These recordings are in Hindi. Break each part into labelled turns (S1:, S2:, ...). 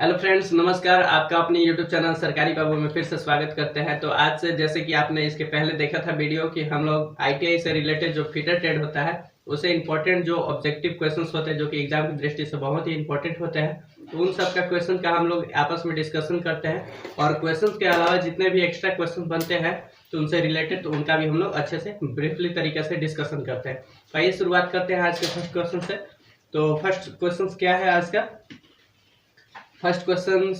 S1: हेलो फ्रेंड्स, नमस्कार। आपका अपने यूट्यूब चैनल सरकारी बाबू में फिर से स्वागत करते हैं। तो आज से जैसे कि आपने इसके पहले देखा था वीडियो कि हम लोग आईटीआई से रिलेटेड जो फीटर ट्रेड होता है उसे इंपॉर्टेंट जो ऑब्जेक्टिव क्वेश्चंस होते हैं जो कि एग्जाम की दृष्टि से बहुत ही इंपॉर्टेंट होते हैं, तो उन सब का क्वेश्चन का हम लोग आपस में डिस्कशन करते हैं। और क्वेश्चन के अलावा जितने भी एक्स्ट्रा क्वेश्चन बनते हैं तो उनसे रिलेटेड तो उनका भी हम लोग अच्छे से ब्रीफली तरीके से डिस्कशन करते हैं। तो आइए शुरुआत करते हैं आज के फर्स्ट क्वेश्चन से। तो फर्स्ट क्वेश्चन क्या है आज का? फर्स्ट क्वेश्चन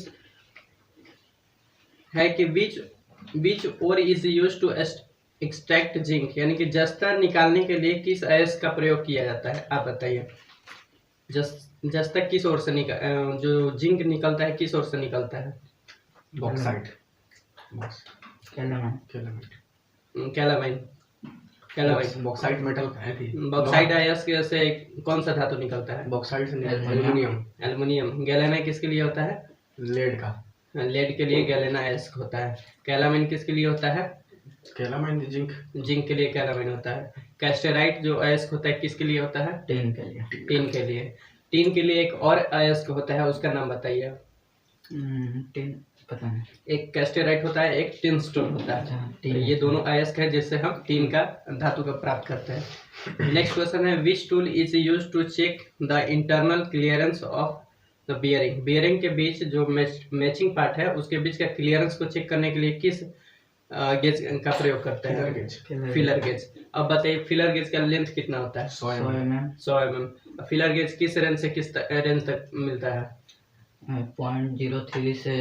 S1: है कि which ore is use to extract zinc, यानी कि जस्ता निकालने के लिए किस अयस्क का प्रयोग किया जाता है? आप बताइए। जस्ता किस ओर से जो जिंक निकलता है किस ओर से निकलता है?
S2: बॉक्साइट।
S1: कैलामाइन।
S2: बॉक्साइट मेटल है थी।
S1: बॉक्साइट अयस्क से कौन सा धातु निकलता है?
S2: बॉक्साइट से एल्युमिनियम।
S1: एल्युमिनियम। गैलेना किसके लिए होता है?
S2: लेड का।
S1: लेड के लिए गैलेना अयस्क होता है। कैलामाइन किसके लिए होता है?
S2: Calamine zinc.
S1: जिंक के लिए कैलामाइन होता है। कैस्टेराइट जो अयस्क होता है किसके लिए होता है?
S3: टीन के लिए।
S1: टीन के लिए एक और अयस्क होता है, उसका नाम बताइए।
S3: टीन पता नहीं।
S1: एक कैस्टेराइट होता है, एक टिनस्टोन होता है। तो ये दोनों अयस्क है जिससे हम टीन का धातु का प्राप्त करते हैं। नेक्स्ट क्वेश्चन है which tool is use to check the internal clearance of the bearing. Bearing के बीच जो मैचिंग पार्ट है उसके बीच का क्लियरेंस को चेक करने के लिए किस गेज का प्रयोग करते हैं? Filler gauge. अब बताइए फिलर गेज का लेंथ कितना होता है?
S3: 100 mm।
S1: फिलर गेज किस रेंज से किस रेंज तक मिलता है?
S3: 0.03 से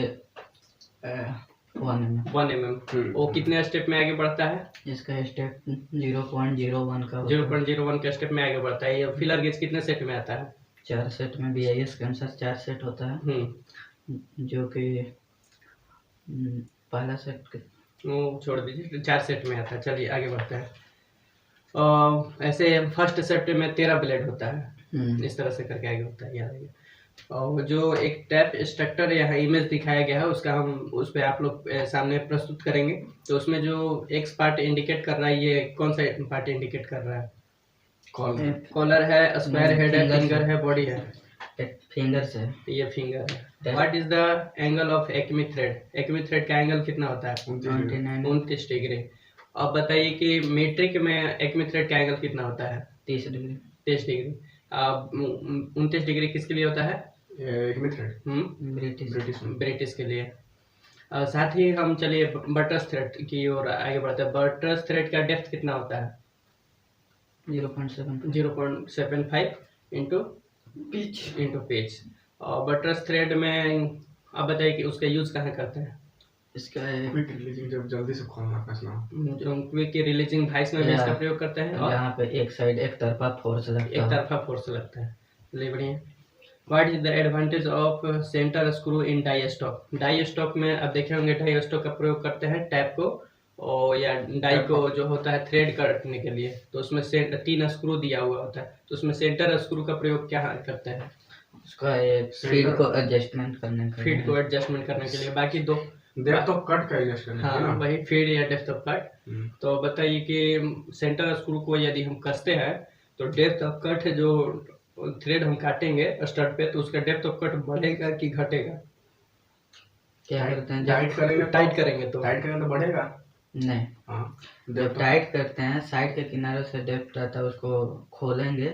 S3: 1 mm।
S1: वो कितने स्टेप में आगे बढ़ता है?
S3: इसका स्टेप 0.01 का
S1: 0.01 के स्टेप में आगे बढ़ता है। ये फिलर गेज कितने सेट में आता है?
S3: 4 सेट में BIS के अनुसार 4 सेट होता है, जो कि पहला सेट
S1: वो छोड़ दीजिए, 4 सेट में आता है। चलिए आगे बढ़ते हैं। ऐसे फर्स्ट सेट में 13 ब्लेड होता है, इस तरह से करके आगे होता है, याद है। और जो एक टैप स्ट्रक्चर यहाँ इमेज दिखाया गया है उसका हम उस पर आप लोग सामने प्रस्तुत करेंगे। तो उसमें जो एक्स पार्ट इंडिकेट कर रहा है, ये कौन सा पार्ट इंडिकेट कर रहा है? कॉलर है, स्क्वायर हेड है, फिंगर है, बॉडी है।
S3: फिंगर से
S1: ये फिंगर है। What is the angle of acme thread? Acme thread का एंगल कितना होता है? 29 डिग्री। अब बताइए कि मीट्रिक में एक्मी थ्रेड का एंगल कितना होता है?
S3: 30 डिग्री।
S1: 30 डिग्री। 29 डिग्री किसके लिए होता है? ब्रिटिश के लिए। साथ ही हम चलिए बटरस थ्रेड की ओर आगे बढ़ते हैं। बटरस थ्रेड का डेप्थ कितना होता है? 0.75 इंटू पिच। और बटरस थ्रेड में अब बताइए कि उसका यूज कहाँ करते हैं?
S3: इसका
S2: क्विक रिलीजिंग, जब जल्दी से खोलना कसना।
S1: क्विक रिलीजिंग वाइस में भी इसका प्रयोग करते हैं। और
S3: यहाँ पे एक साइड एक तरफा फोर्स
S1: लगता है। चलिए बढ़िया। What is the advantage of centre screw in die stock? Die stock में अब देखे होंगे डाई स्टॉक का प्रयोग करते हैं टैप को और या डाई को जो होता है थ्रेड करने के लिए। तो उसमें 3 स्क्रू दिया हुआ होता है, तो उसमें सेंटर स्क्रू का प्रयोग क्या करते हैं?
S3: उसका फीड को एडजस्टमेंट करने के लिए। बाकी 2
S2: डेप्थ ऑफ कट का एडजस्ट करने के लिए ना,
S1: वही फीड या डेप्थ ऑफ कट। तो बताइए कि सेंटर स्क्रू को यदि हम कसते हैं तो डेप्थ ऑफ कट जो थ्रेड हम काटेंगे स्टड पे, तो उसका डेप्थ ऑफ कट बढ़ेगा कि घटेगा?
S3: क्या करते हैं?
S1: टाइट करेंगे तो
S2: बढ़ेगा।
S3: नहीं, जब टाइट करते हैं साइड के किनारे से डेप्थ रहता है, उसको खोलेंगे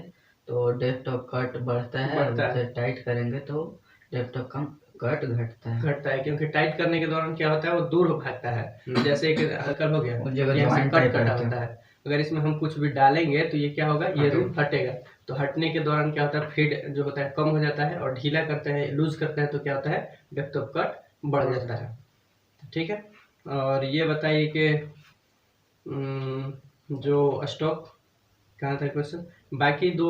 S3: तो डेप्थ ऑफ कट बढ़ता है। टाइट करेंगे तो डेप्थ ऑफ कट घटता है,
S1: क्योंकि टाइट करने के दौरान क्या होता है, वो दूर भागता है। जैसे कि हल्का हो गया, कट होता है। अगर इसमें हम कुछ भी डालेंगे तो ये क्या होगा, ये रूप हटेगा। तो हटने के दौरान क्या होता है, फीड जो होता है कम हो जाता है, और ढीला करते हैं, लूज करते हैं तो क्या होता है, डेप्थ ऑफ कट बढ़ जाता है। ठीक है। और ये बताइए कि जो स्टॉक कहाँ था क्वेश्चन? बाकी 2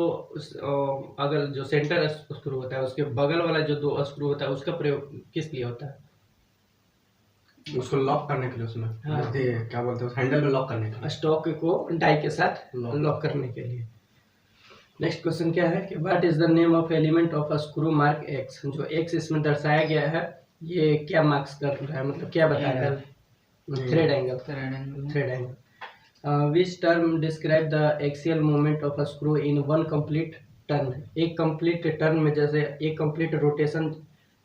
S1: अगर जो सेंटर स्क्रू होता है उसके बगल वाला जो 2 स्क्रू होता है उसका प्रयोग किस लिए होता है?
S2: उसको लॉक करने के लिए, उसमें क्या बोलते हैं, हैंडल में लॉक करने के लिए,
S1: स्टॉक को डाई के साथ लॉक करने के लिए। नेक्स्ट क्वेश्चन क्या है कि what is the name of element of a screw mark x? जो एक्स इसमें दर्शाया गया है ये क्या मार्क्स कर रहा है, मतलब क्या बता रहा है? Thread angle. Which term describe the axial movement of a screw in 1 complete turn? एक कंप्लीट टर्न में, जैसे एक कंप्लीट रोटेशन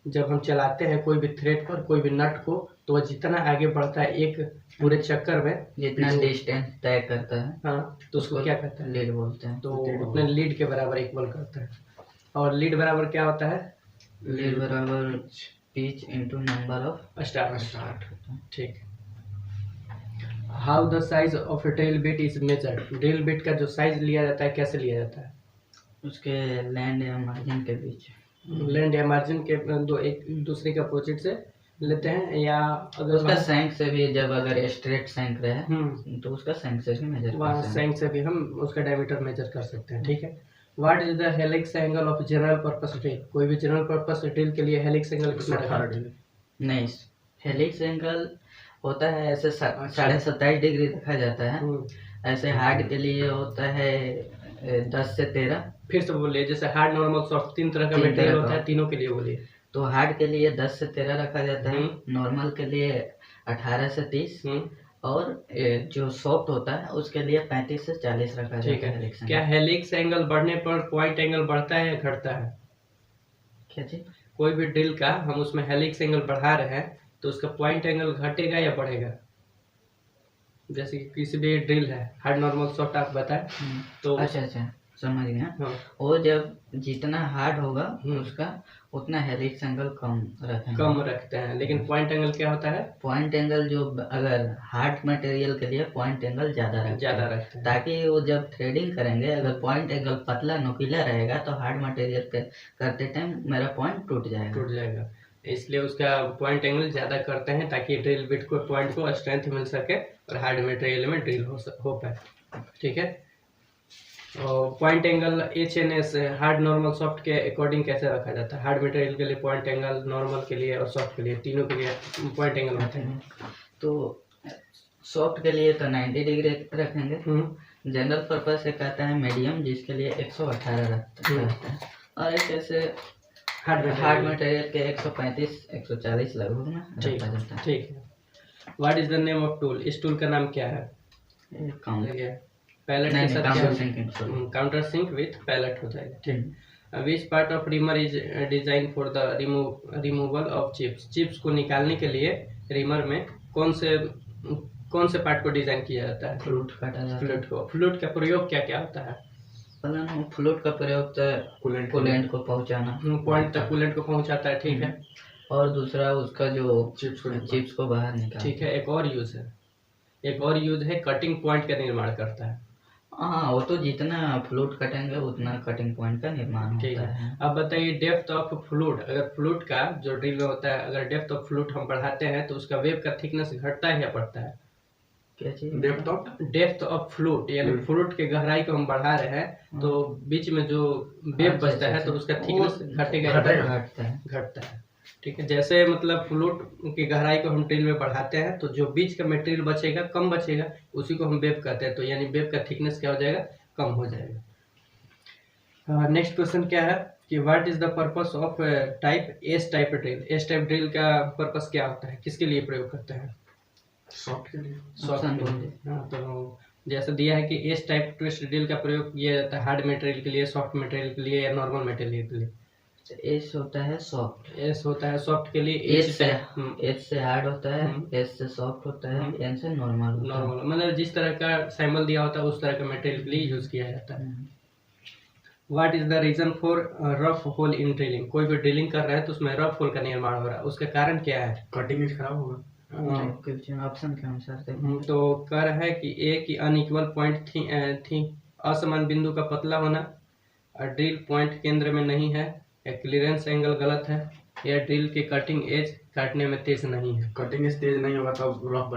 S1: जब हम चलाते हैं कोई भी थ्रेड पर कोई भी नट को, तो वह जितना आगे बढ़ता है एक पूरे चक्कर में,
S3: जितना डिस्टेंस तय करता है,
S1: हाँ, तो उसको क्या कहते हैं?
S3: लीड बोलते हैं।
S1: तो उतने लीड के बराबर इक्वल करता है। और लीड बराबर क्या होता है?
S3: लीड बराबर pitch into number of
S1: starts. ठीक। How the size of drill bit is measured. Drill bit का जो साइज लिया जाता है कैसे लिया जाता है?
S3: उसके लैंड या मार्जिन के बीच।
S1: लैंड या मार्जिन के दो एक दूसरे के अपोजिट से लेते हैं, या अगर
S3: उसका सैंक से भी, जब अगर स्ट्रेट सैंक रहे तो उसका सैंक से भी मेजर
S1: वहाँ
S3: करते हैं।
S1: सैंक से भी हम उसका डायमीटर मेजर कर सकते हैं। ठीक है। What is the helix angle of general purpose drill. कोई भी जनरल पर्पस ड्रिल के लिए हेलिक्स एंगल कितना रखा?
S3: नहीं, हेलिक्स एंगल होता है ऐसे 27.5 डिग्री रखा जाता है। ऐसे हार्ड के लिए होता है 10 से 13।
S1: फिर से बोलिए। जैसे हार्ड, नॉर्मल, सॉफ्ट, 3 तरह का मटेरियल होता है, तीनों के लिए बोलिए।
S3: तो हार्ड के लिए 10 से 13 रखा जाता है, नॉर्मल के लिए 18 से 30, और जो सॉफ्ट होता है उसके लिए 35 से 40 रखा जाता है।
S1: क्या हेलिक्स एंगल बढ़ने पर पॉइंट एंगल बढ़ता है या घटता है?
S3: क्या चीज?
S1: कोई भी ड्रिल का हम उसमें हेलिक्स एंगल बढ़ा रहे हैं तो उसका पॉइंट एंगल घटेगा या बढ़ेगा? जैसे कि किसी भी ड्रिल है, हार्ड, नॉर्मल, सॉफ्ट, आप बताएं तो।
S3: अच्छा, समझ गया। वो जब जितना हार्ड होगा उसका उतना हेलिक्स एंगल कम
S1: रखते हैं। लेकिन पॉइंट एंगल क्या होता है?
S3: पॉइंट एंगल जो अगर हार्ड मटेरियल के लिए पॉइंट एंगल ज्यादा रखते हैं, ताकि वो जब थ्रेडिंग करेंगे अगर पॉइंट एंगल पतला नुकीला रहेगा तो हार्ड मटेरियल करते टाइम मेरा पॉइंट टूट जाएगा।
S1: इसलिए उसका पॉइंट एंगल ज्यादा करते हैं ताकि ड्रिल बिट को पॉइंट को स्ट्रेंथ मिल सके और हार्ड मटेरियल में ड्रिल हो पाए। ठीक है। और point angle HNS, hard, normal, soft के अकॉर्डिंग कैसे रखा जाता है? हार्ड मटेरियल के लिए पॉइंट एंगल, नॉर्मल के लिए और सॉफ्ट के लिए, तीनों के लिए पॉइंट एंगल होते हैं।
S3: तो सॉफ्ट के लिए तो 90 डिग्री रखेंगे। जनरल पर्पस से कहता है मीडियम, जिसके लिए 118 रखता है, और एक ऐसे हार्ड मटेरियल के 135-140 लगभग में रखा जाता है।
S1: ठीक है। What is the name of tool. इस टूल का नाम क्या है? पैलेट के साथ काउंटर सिंक विथ पैलेट हो जाएगा। ठीक। Which part of reamer is design for the removal of chips. Chips को निकालने के लिए रिमर में कौन से पार्ट को डिजाइन किया जाता है?
S3: फ्लूट काटा जाता है।
S1: फ्लूट का प्रयोग क्या क्या होता है?
S3: फ्लूट का प्रयोग तो कूलेंट को पहुंचाना,
S1: पॉइंट तक कूलेंट को पहुंचाता है। ठीक है।
S3: और दूसरा उसका जो चिप्स को बाहर निकाल।
S1: ठीक है। एक और यूज है कटिंग पॉइंट का निर्माण करता है।
S3: हाँ, वो तो जितना फ्लूट कटेंगे उतना कटिंग पॉइंट का निर्माण होता है।
S1: अब बताइए डेप्थ ऑफ फ्लूट। अगर फ्लूट का जो ड्रिल में होता है, अगर डेप्थ ऑफ फ्लूट हम बढ़ाते हैं तो उसका वेब का थिकनेस घटता है या बढ़ता है?
S3: क्या चीज?
S1: डेप्थ ऑफ फ्लूट, यानी फ्लूट के गहराई को हम बढ़ा रहे हैं तो बीच में जो वेब बचता है तो उसका थिकनेस घटता है। ठीक है। जैसे मतलब फ्लूट की गहराई को हम ड्रिल में बढ़ाते हैं तो जो बीच का मटेरियल बचेगा, कम बचेगा, उसी को हम वेब कहते हैं। तो यानी वेब का थिकनेस क्या हो जाएगा? कम हो जाएगा। नेक्स्ट क्वेश्चन क्या है कि what is the purpose of type S type drill. S type drill का पर्पस क्या होता है, किसके लिए प्रयोग करते हैं?
S2: सॉफ्ट के लिए।
S1: हाँ, तो जैसे दिया है कि एस टाइप ट्विस्ट ड्रिल का प्रयोग किया जाता है हार्ड मटेरियल के लिए, सॉफ्ट मटेरियल के लिए या नॉर्मल मटेरियल के लिए।
S3: एस होता है सॉफ्ट।
S1: एस होता है सॉफ्ट के लिए।
S3: एस से हार्ड होता है, एस से सॉफ्ट होता है, एन से नॉर्मल।
S1: मतलब जिस तरह का सैंपल दिया होता है उस तरह का मटेरियल के लिए यूज किया जाता है। What is the reason for rough hole in drilling. कोई भी ड्रिलिंग कर रहा है तो उसमें रफ होल का निर्माण हो रहा है, उसका कारण क्या है?
S2: कटिंग खराब होगा।
S3: ऑप्शन के अनुसार
S1: तो कर है कि ए की अनइक्वल पॉइंट थी, असमान बिंदु का पतला होना, ड्रिल पॉइंट केंद्र में नहीं है, या क्लियरेंस एंगल गलत है, या ड्रिल के कटिंग एज काटने में तेज नहीं है।
S2: कटिंग एज तेज नहीं होगा तो रफ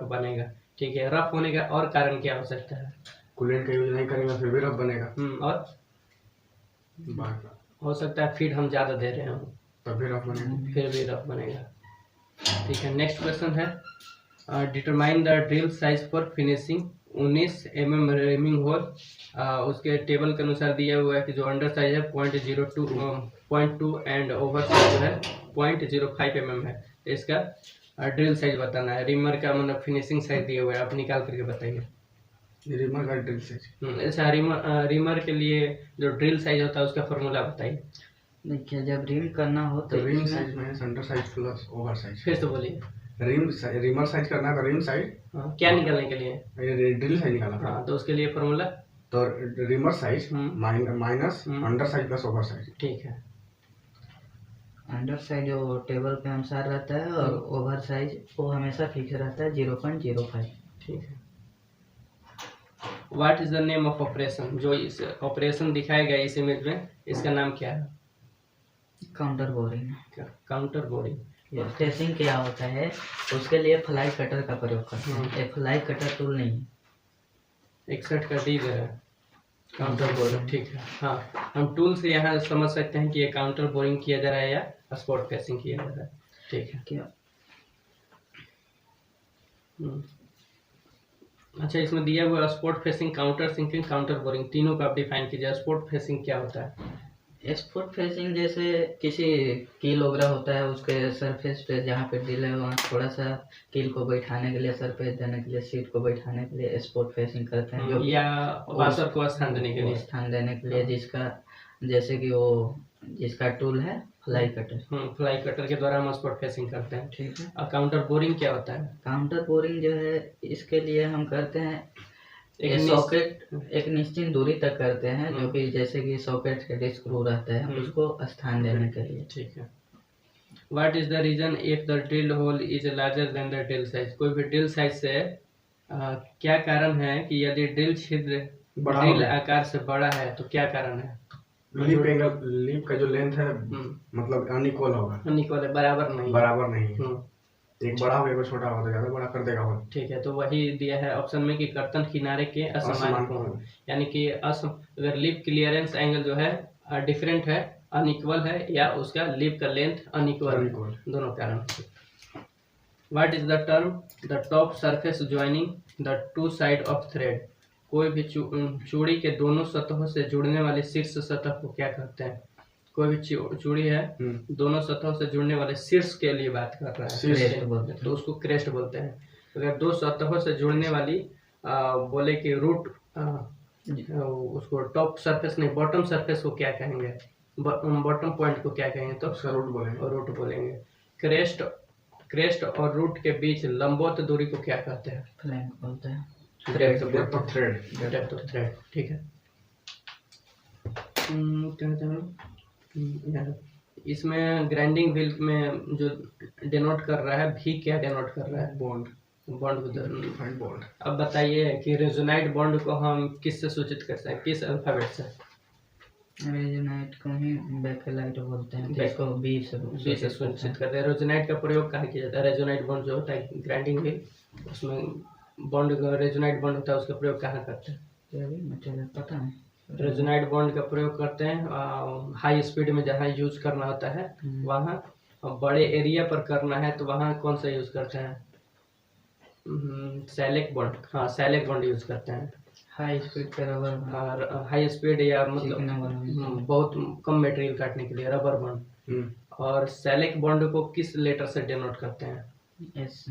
S2: बनेगा।
S1: ठीक है। रफ होने का और कारण क्या हो सकता है?
S2: कूलेंट का यूज नहीं करेंगे फिर भी रफ बनेगा।
S1: और हो सकता है फीड हम ज्यादा दे रहे हो
S2: तब भी रफ बनेगा,
S1: फिर भी रफ बनेगा। ठीक है। नेक्स्ट क्वेश्चन है determine the drill size for finishing 19 mm reaming hole. उसके टेबल के अनुसार दिया हुआ है कि जो अंडर साइज है 0.2 एंड ओवर साइज जो है 0.05 mm है। तो इसका ड्रिल साइज बताना है। रिमर का मतलब फिनिशिंग साइज दिया हुआ है, आप निकाल करके बताइए।
S2: रिमर का ड्रिल साइज।
S1: ऐसा रिमर के लिए जो ड्रिल साइज होता है उसका फॉर्मूला बताइए।
S3: देखिए जब रिम करना हो
S2: तो रिम साइज में centre size plus over size.
S1: फिर से बोलिए।
S2: रिमर साइज करना है तो रिम साइज।
S1: क्या निकालने के लिए?
S2: ड्रिल साइज निकालना।
S1: हाँ, तो उसके लिए फॉर्मूला
S2: तो reamer size minus under size plus over size.
S1: ठीक है।
S3: अंडर साइज जो टेबल के अनुसार रहता है और ओवर साइज वो हमेशा फिक्स रहता है 0.05।
S1: ठीक है। What is the name of operation? जो इस ऑपरेशन दिखाया गया इस इमेज में, इसका नाम क्या है?
S3: Counter boring.
S1: Counter boring.
S3: Testing क्या होता है उसके लिए फ्लाई कटर का प्रयोग करते हैं। एक फ्लाई कटर टूल नहीं है।
S1: 61 का डी है काउंटर बोरिंग। ठीक है। हाँ, हम टूल से यहाँ समझ सकते हैं कि ये काउंटर बोरिंग किया जा रहा है या स्पॉट फेसिंग किया जा रहा है। ठीक है।
S3: क्या?
S1: अच्छा, इसमें दिया हुआ spot facing, counter sinking, counter boring, तीनों का आप डिफाइन कीजिए। स्पॉट फेसिंग क्या होता है?
S3: स्पॉट फेसिंग जैसे किसी कील वगैरह होता है उसके सरफेस पे जहाँ पे ड्रिल है वहाँ थोड़ा सा कील को बैठाने के लिए, सरफेस देने के लिए, सीट को बैठाने के लिए स्पॉट फेसिंग करते हैं। जो
S1: या वाशर को स्थान देने के लिए,
S3: स्थान देने के लिए जिसका जैसे कि वो जिसका टूल है फ्लाई कटर।
S1: फ्लाई कटर के द्वारा हम स्पॉट फेसिंग करते हैं।
S3: ठीक है।
S1: और काउंटर बोरिंग क्या होता है?
S3: काउंटर बोरिंग जो है इसके लिए हम करते हैं एक सॉकेट एक निश्चित दूरी तक करते हैं जो कि जैसे कि सॉकेट हेड स्क्रू रहता है उसको स्थान देने के लिए।
S1: ठीक है। What is the reason if the drill hole is larger than the drill size? कोई भी ड्रिल साइज से क्या कारण है कि यदि ड्रिल छिद्र ड्रिल आकार से बड़ा है तो क्या कारण है?
S2: लीप का जो लेंथ है मतलब अनइक्वल होगा।
S1: अनइक्वल है, बराबर नहीं।
S2: एक बड़ा होगा एक छोटा होगा तो ज्यादा बड़ा कर देगा वो।
S1: ठीक है, तो वही दिया है ऑप्शन में कि कर्तन किनारे के असमान कोण, यानी कि अगर लिप क्लियरेंस एंगल जो है डिफरेंट है, अनइक्वल है, या उसका लिप का लेंथ अनइक्वल है, दोनों कारण। What is the term the top surface joining the two side of thread? कोई भी चूड़ी के दोनों सतहों से जुड़ने वाली शीर्ष सतह को क्या कहते हैं? कोई भी चूड़ी है दोनों सतहों से जुड़ने वाले शीर्ष के लिए बात कर रहा है तो उसको क्रेस्ट बोलते हैं। अगर दो सतहों से जुड़ने वाली बोले कि रूट, उसको टॉप सरफेस नहीं बॉटम सरफेस को क्या कहेंगे? बॉटम पॉइंट को क्या कहेंगे? तो रूट बोलेंगे। क्रेस्ट और रूट के बीच लंबवत दूरी को क्या कहते हैं?
S3: फ्लैंक बोलते हैं।
S2: Depth of thread.
S1: ठीक है। इसमें ग्राइंडिंग व्हील में जो डिनोट कर रहा है भी क्या डिनोट कर रहा है? बॉन्ड। अब बताइए कि रेजोनाइट बॉन्ड को हम किससे सूचित कर सकते हैं, किस अल्फाबेट से?
S3: रेजोनाइट को ही बेकेलाइट बोलते हैं, जिसको बी से
S1: सूचित करते हैं। रेजोनाइट का प्रयोग कहाँ किया जाता है? रेजोनाइट बॉन्ड जो होता है ग्राइंडिंग व्हील, उसमें बॉन्ड रेजोनाइट बॉन्ड होता है, उसका प्रयोग कहाँ करते हैं?
S3: पता है।
S1: रेजोनाइट बॉन्ड का प्रयोग करते हैं हाई स्पीड में जहाँ यूज करना होता है वहाँ, बड़े एरिया पर करना है तो वहाँ कौन सा यूज करते हैं? सैलिक बॉन्ड। हाँ, सैलिक बॉन्ड यूज करते हैं।
S3: हाई स्पीड पे रबर,
S1: हाई स्पीड या मतलब बहुत कम मटेरियल काटने के लिए रबर बॉन्ड। और सैलिक बॉन्ड को किस लेटर से डिनोट करते हैं?
S3: एस।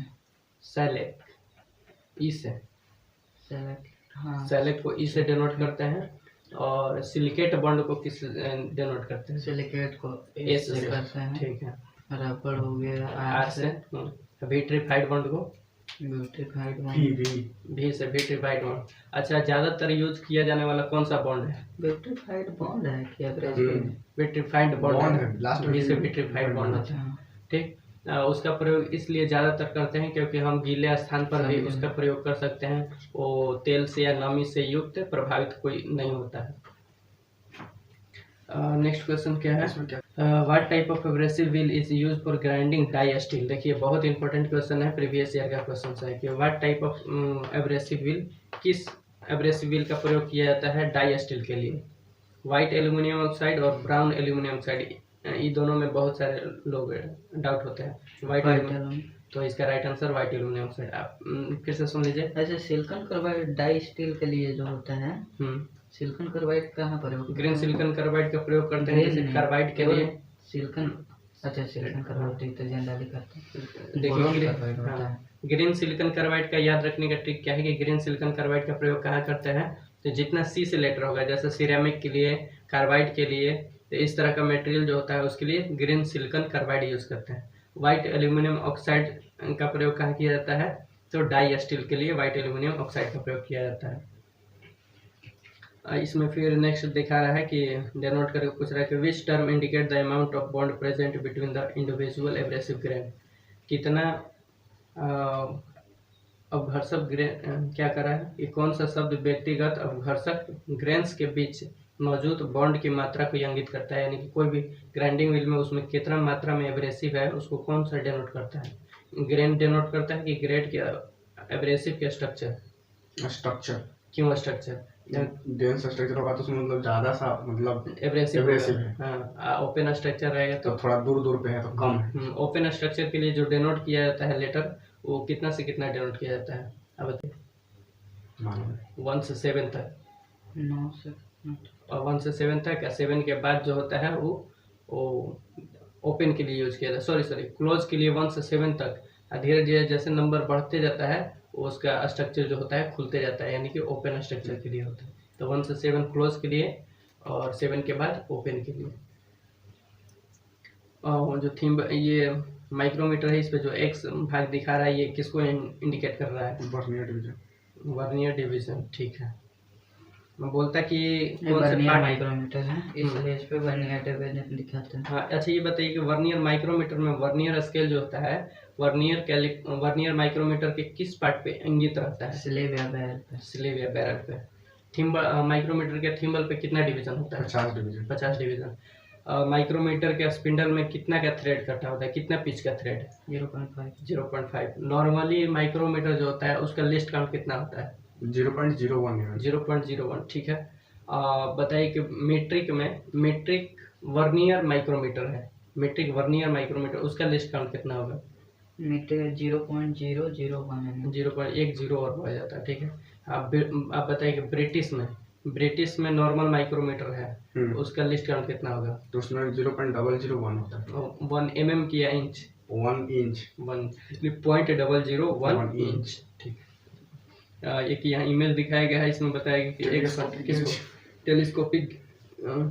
S1: सैलिक ई से। सैलिक को ई से डिनोट करते हैं। और सिलिकेट बॉन्ड को किस डिनोट करते हैं?
S3: सिलिकेट को एस से करते हैं।
S1: ठीक है।
S3: रबर हो गया
S1: आर से। विट्रीफाइड बॉन्ड को भी से विट्रीफाइड बॉन्ड। अच्छा, ज्यादातर यूज किया जाने वाला कौन सा बॉन्ड है?
S3: विट्रीफाइड बॉन्ड है कि
S1: विट्रीफाइड बॉन्ड है, लास्ट में से विट्रीफाइड बॉन्ड है। ठीक, उसका प्रयोग इसलिए ज़्यादातर करते हैं क्योंकि हम गीले स्थान पर भी उसका प्रयोग कर सकते हैं। वो तेल से या नमी से युक्त प्रभावित कोई नहीं होता है। नेक्स्ट क्वेश्चन क्या है? What type of abrasive wheel is use for grinding die steel? देखिए बहुत इंपॉर्टेंट क्वेश्चन है, प्रीवियस ईयर का क्वेश्चन है कि what type of abrasive wheel, किस एब्रेसिव व्हील का प्रयोग किया जाता है डाई स्टील के लिए? व्हाइट एल्यूमिनियम ऑक्साइड और ब्राउन एल्यूमिनियम ऑक्साइड, ये दोनों में बहुत सारे लोग डाउट होते हैं। व्हाइट एल्यूमिनियम, तो इसका right answer white aluminium oxide. आप फिर से सुन लीजिए।
S3: ऐसे सिलिकॉन कार्बाइड डाई स्टील के लिए जो होता है, सिलिकॉन कार्बाइड कहाँ प्रयोग?
S1: ग्रीन सिलिकॉन कार्बाइड का प्रयोग करते हैं। जैसे कार्बाइड के लिए
S3: सिलिकॉन, अच्छा सिलिकॉन कार्बाइड तो जनरली करते हैं।
S1: देखिए ग्रीन सिलिकॉन कार्बाइड का याद रखने का ट्रिक क्या है कि ग्रीन सिलिकॉन कार्बाइड का प्रयोग कहाँ करते हैं? तो जितना सी से लेटर होगा, जैसे सिरेमिक के लिए, कार्बाइड के लिए, तो इस तरह का मटेरियल जो होता है उसके लिए ग्रीन सिलिकॉन कार्बाइड यूज करते हैं। व्हाइट एल्यूमिनियम ऑक्साइड का प्रयोग कहाँ किया जाता है? तो डाई स्टील के लिए व्हाइट एल्यूमिनियम ऑक्साइड का प्रयोग किया जाता है। इसमें फिर नेक्स्ट दिखा रहा है कि डेनोट करके पूछ रहा है कि which term indicate the amount of bond present between the individual abrasive grain. कितना अपघर्षक ग्रेन क्या करा है, ये कौन सा शब्द व्यक्तिगत अपघर्षक ग्रेन्स के बीच मौजूद बॉन्ड की मात्रा को इंगित करता है, यानी कि कोई भी ग्राइंडिंग व्हील में उसमें कितना मात्रा में एब्रेसिव है उसको कौन सा डेनोट करता है? ग्रेन डेनोट करता है कि ग्रेड के एब्रेसिव के स्ट्रक्चर? क्यों स्ट्रक्चर?
S2: डेंस स्ट्रक्चर होगा तो उसमें मतलब ज्यादा सा मतलब
S1: एब्रेसिव
S2: है।
S1: हाँ, ओपन स्ट्रक्चर रहेगा
S2: तो थोड़ा दूर पे है तो कम है।
S1: ओपन स्ट्रक्चर के लिए जो डेनोट किया जाता है लेटर, वो कितना से कितना डेनोट किया जाता है? अब बताइए। 1 से 7 तक।
S3: 9 से
S1: और 1 से 7 तक, 7 के बाद जो होता है वो ओपन के लिए यूज किया जाता है, सॉरी क्लोज के लिए 1 से 7 तक। धीरे धीरे जैसे नंबर बढ़ते जाता है उसका स्ट्रक्चर जो होता है खुलते जाता है, यानी कि ओपन स्ट्रक्चर के लिए होता है। तो 1 से 7 क्लोज के लिए और 7 के बाद ओपन के लिए। और जो थीम ये माइक्रोमीटर है, इस पे जो एक्स भाग दिखा रहा है ये किसको इंडिकेट कर रहा है? Vernier division. ठीक है, मैं बोलता कि कौन से पार्ट
S3: माइक्रोमीटर है, इसलिए इस पे वर्नियर डिवीजन दिखाते हैं।
S1: हाँ, अच्छा ये बताइए कि वर्नियर माइक्रोमीटर में वर्नियर स्केल जो होता है वर्नियर माइक्रोमीटर के किस पार्ट पे इंगित रहता है?
S3: स्लीव या बैरल पे।
S1: स्लीव या बैरल पे। थिम्बल माइक्रोमीटर के थिम्बल पे कितना डिवीजन होता है? 50 डिवीजन। माइक्रोमीटर के स्पिंडल में कितना का थ्रेड कटा होता है, कितना पिच का थ्रेड? 0.5। नॉर्मली माइक्रोमीटर जो होता है उसका लिस्ट काउंट कितना होता है? 0.01। ठीक है। बताइए कि मीट्रिक वर्नियर माइक्रोमीटर है, मीट्रिक वर्नियर माइक्रोमीटर उसका लिस्ट काउंट कितना होगा?
S3: मीटर 0.001
S1: 0.10 और बढ़ जाता है। ठीक है। आप बताइए कि ब्रिटिश में नॉर्मल माइक्रोमीटर है उसका लिस्ट काउंट कितना होगा?
S2: तो उसमें 0.001 होता है।
S1: 1 mm की या इंच?
S2: 1 इंच।
S1: 0.001 इंच। ठीक है। एक यहाँ ईमेल दिखाया गया है, इसमें बताया गया कि एक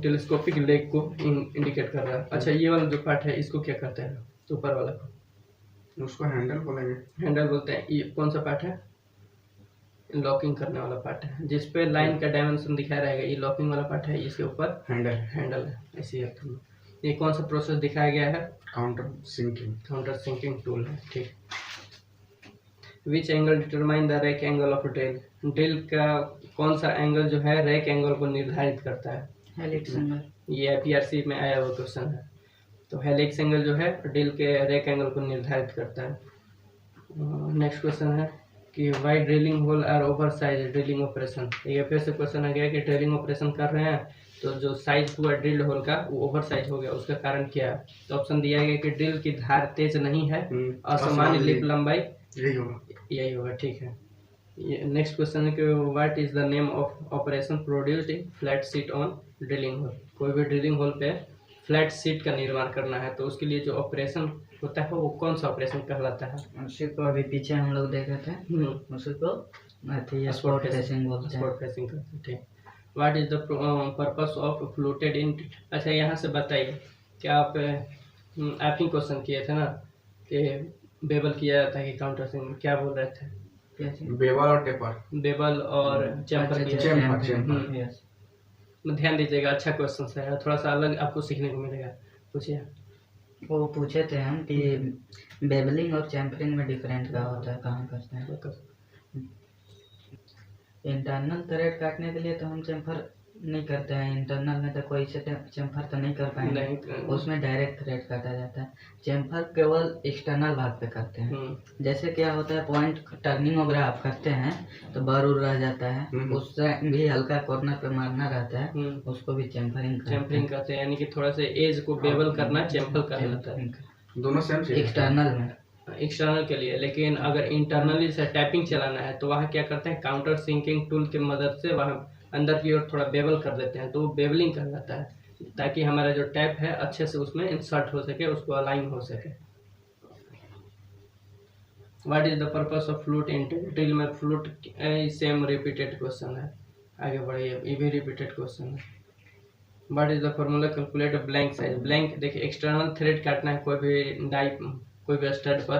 S1: टेलीस्कोपिक लेग को इंडिकेट कर रहा है। अच्छा, ये वाला जो पार्ट है इसको क्या कहते हैं? ऊपर वाला को
S2: उसको हैंडल बोलेंगे।
S1: हैंडल बोलते हैं। ये कौन सा पार्ट है? लॉकिंग करने वाला पार्ट है, जिसपे लाइन का डायमेंशन दिखाया रहेगा, ये लॉकिंग वाला पार्ट है, इसके ऊपर हैंडल है। इसी अर्थ में ये कौन सा प्रोसेस दिखाया गया है? काउंटर सिंकिंग टूल है। ठीक। Which angle determine the rack angle of drill का कौन सा एंगल जो है रैक एंगल को निर्धारित करता है?
S3: Helix angle.
S1: ये IPRC में आया हुआ क्वेश्चन है। तो हेलिक्स एंगल जो है ड्रिल के रैक एंगल को निर्धारित करता है। नेक्स्ट क्वेश्चन है कि why drilling hole are over size drilling operation. ये फिर से क्वेश्चन आ गया कि ड्रिलिंग ऑपरेशन कर रहे हैं तो जो साइज हुआ ड्रिल होल का वो ओवर साइज हो गया, उसका कारण क्या है? तो ऑप्शन दिया गया कि ड्रिल की धार तेज नहीं है, असमान लिप लंबाई, यही होगा। ठीक है। ये नेक्स्ट क्वेश्चन है कि what is the name of operation produced in flat seat on drilling hole. कोई भी ड्रिलिंग होल पे फ्लैट सीट का निर्माण करना है तो उसके लिए जो ऑपरेशन होता है वो कौन सा ऑपरेशन कहलाता है?
S3: उसी को अभी पीछे हम लोग देखे थे, उसी को स्पॉट फेसिंग बोलते हैं।
S1: स्पॉट फेसिंग करते हैं। ठीक। What is the purpose of fluted in. अच्छा, यहाँ से बताइए क्या आप ही क्वेश्चन किए थे ना कि बेबल किया जाता है कि काउंटर सिंकिंग, क्या बोल रहे थे?
S2: बेबल और टेपर,
S1: बेबल और चैम्पर। ध्यान दीजिएगा, अच्छा क्वेश्चन है, थोड़ा सा अलग आपको सीखने को मिलेगा। पूछिए।
S3: वो पूछे थे हम कि बेबलिंग और चैम्परिंग में डिफरेंट क्या होता है, कहाँ करते हैं? इंटरनल थ्रेड काटने के लिए तो हम चैम्फर नहीं करते हैं, इंटरनल में तो कोई से चैम्फर तो नहीं कर पाएंगे, उसमें डायरेक्ट थ्रेड काटा जाता है। चैम्फर केवल एक्सटर्नल भाग पे करते हैं। जैसे क्या होता है पॉइंट टर्निंग वगैरह आप करते हैं तो बर उर रह जाता है, उससे भी हल्का कॉर्नर पे मारना रहता है, उसको भी चैम्फरिंग
S1: करते हैं, यानी कि थोड़ा सा एज को बेबल करना चैम्फर कहलाता है।
S2: दोनों सेम
S3: एक्सटर्नल में
S1: एक्सटर्नल के लिए। लेकिन अगर इंटरनली से टैपिंग चलाना है तो वहाँ क्या करते हैं, काउंटर सिंकिंग टूल की मदद से वहाँ अंदर की ओर थोड़ा बेबल कर देते हैं, तो वो बेबलिंग कहलाता है, ताकि हमारा जो टैप है अच्छे से उसमें इंसर्ट हो सके, उसको अलाइन हो सके। What is the purpose of flute in drill में? फ्लूट सेम रिपीटेड क्वेश्चन है, आगे बढ़िए, ये भी रिपीटेड क्वेश्चन है। What is the formula calculate blank size. Blank देखिए एक्सटर्नल थ्रेड काटना है कोई भी स्टड पर,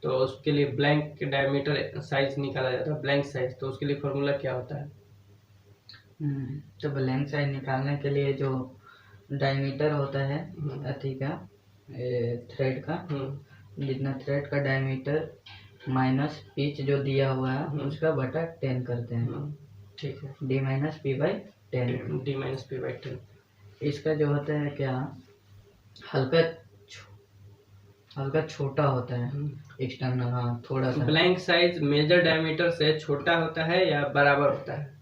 S1: तो उसके लिए ब्लैंक डायमीटर साइज निकाला जाता है, ब्लैंक साइज। तो उसके लिए फॉर्मूला क्या होता है?
S3: तो ब्लैंक साइज निकालने के लिए जो डायमीटर होता है अथी का थ्रेड का, जितना थ्रेड का डायमीटर माइनस पिच जो दिया हुआ है उसका बटा 10 करते हैं।
S1: ठीक है,
S3: d minus P by 10।
S1: d minus P by 10।
S3: इसका जो होता है क्या, हल्का छोटा होता है एक्सटर्नल, हाँ थोड़ा सा।
S1: ब्लैंक साइज मेजर डायमीटर से छोटा होता है या बराबर होता है?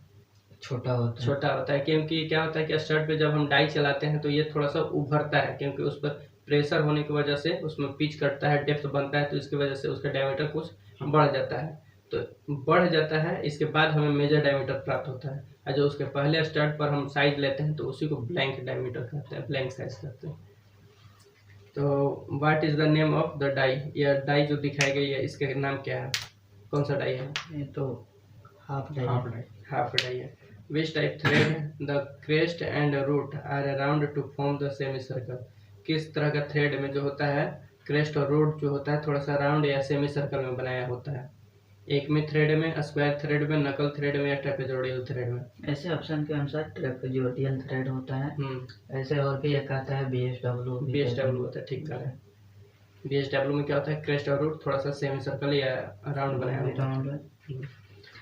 S3: छोटा होता है,
S1: क्योंकि क्या होता है कि स्टड पे जब हम डाई चलाते हैं तो ये थोड़ा सा उभरता है, क्योंकि उस पर प्रेशर होने की वजह से उसमें पिच कटता है, डेप्थ बनता है, तो इसकी वजह से उसका डायमीटर कुछ बढ़ जाता है। तो बढ़ जाता है, इसके बाद हमें मेजर डायमीटर प्राप्त होता है, और जो उसके पहले स्टड पर हम साइज लेते हैं तो उसी को ब्लैंक डायमीटर कहते हैं, ब्लैंक साइज कहते हैं। तो what is the name of the die? यह डाई जो दिखाई गई है इसका नाम क्या है? कौन सा डाई है?
S3: ये तो हाफ डाई
S1: है। Which type thread the crest and root are around to form the semicircle. किस तरह का थ्रेड में जो होता है क्रेस्ट और रूट जो होता है थोड़ा सा राउंड या सेमी सर्कल में बनाया होता है? एक में थ्रेड में, स्क्वायर थ्रेड में, नकल थ्रेड में या ट्रेपेजोइडल थ्रेड में?
S3: ऐसे ऑप्शन के अनुसार ट्रेपेजोइडल थ्रेड होता है। ऐसे और भी एक आता है BSW
S1: होता है, ठीक है। BSW में क्या होता है, क्रेस्ट और रूट थोड़ा सा सेमी सर्कल या राउंड बनाया होता है।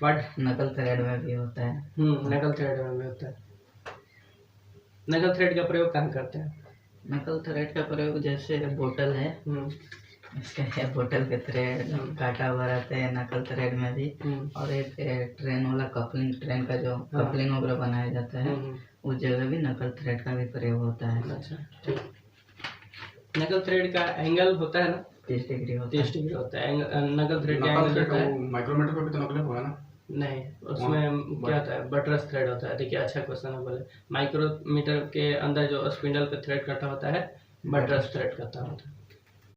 S1: बट
S3: नकल थ्रेड में भी होता है।
S1: नकल थ्रेड में भी होता है। नकल थ्रेड का प्रयोग कहाँ करते हैं?
S3: नकल थ्रेड का प्रयोग जैसे बोतल है, इसके बोतल के थ्रेड काटा हुआ रहता है नकल थ्रेड में भी। और एक ट्रेन वाला कपलिंग, ट्रेन का जो कपलिंग वगैरह बनाया जाता है उस जगह भी नकल थ्रेड का भी प्रयोग होता है।
S1: अच्छा, ठीक। नकल थ्रेड का एंगल होता है ना
S3: 30 डिग्री
S1: होता है। नकल थ्रेड का एंगल होता है।
S2: माइक्रोमीटर पर भी तो नकल होगा ना?
S1: नहीं, उसमें क्या होता है, बटरस थ्रेड होता है। देखिए अच्छा क्वेश्चन है, बोले माइक्रोमीटर के अंदर जो स्पिंडल पे थ्रेड कटा होता है बटरस थ्रेड कटा होता है।